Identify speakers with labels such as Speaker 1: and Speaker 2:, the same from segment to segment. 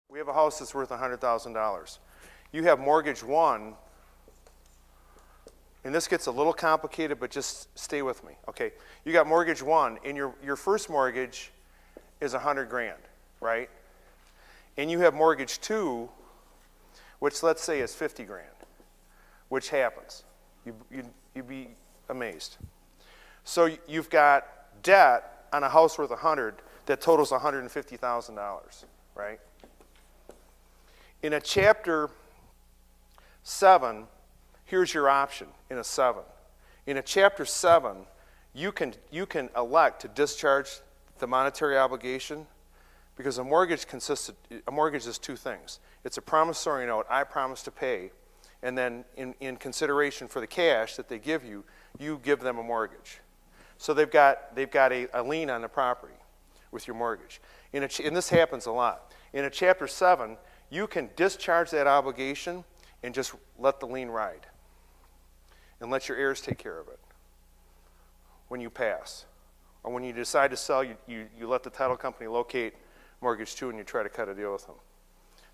Speaker 1: We have a house that's worth $100,000. You have mortgage one, and this gets a little complicated, but just stay with me, okay? You got mortgage one, and your first mortgage is $100,000, right? And you have mortgage two, which let's say is $50,000, which happens. You'd be amazed. So you've got debt on a house worth $100,000 that totals $150,000, right? In a chapter 7, here's your option in a 7. In a chapter 7, you can elect to discharge the monetary obligation, because a mortgage is two things. It's a promissory note, I promise to pay, and then in consideration for the cash that they give you, you give them a mortgage. So they've got a lien on the property with your mortgage. And this happens a lot. In a chapter 7, you can discharge that obligation and just let the lien ride and let your heirs take care of it when you pass. Or when you decide to sell, you let the title company locate mortgage two and you try to cut a deal with them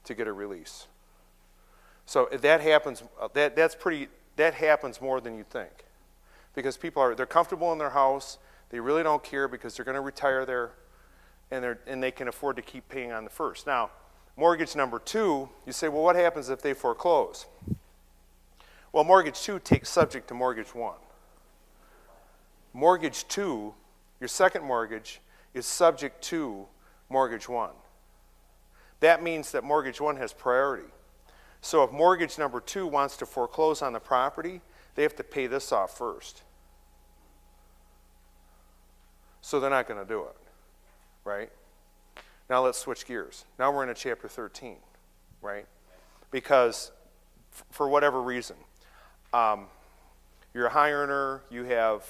Speaker 1: to get a release. So that happens. That happens more than you think, because they're comfortable in their house. They really don't care because they're going to retire there, and they can afford to keep paying on the first. Now, mortgage number two, you say, well, what happens if they foreclose? Well, mortgage two takes subject to mortgage one. Mortgage two, your second mortgage, is subject to mortgage one. That means that mortgage one has priority. So if mortgage number two wants to foreclose on the property, they have to pay this off first. So they're not going to do it, right? Now let's switch gears. Now we're in a chapter 13, right? Because for whatever reason, you're a high earner, you have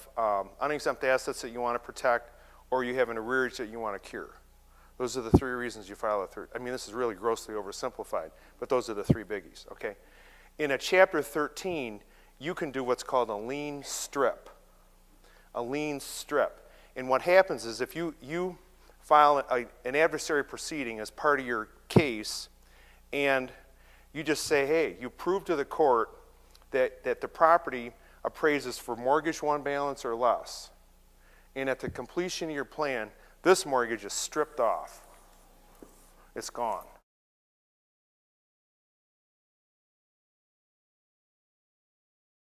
Speaker 1: unexempt assets that you want to protect, or you have an arrearage that you want to cure. Those are the three reasons you file a third. I mean, this is really grossly oversimplified, but those are the three biggies, okay? In a chapter 13, you can do what's called a lien strip. A lien strip. And what happens is if you file an adversary proceeding as part of your case, and you just say, hey, you prove to the court that the property appraises for mortgage one balance or less, and at the completion of your plan, this mortgage is stripped off. It's gone.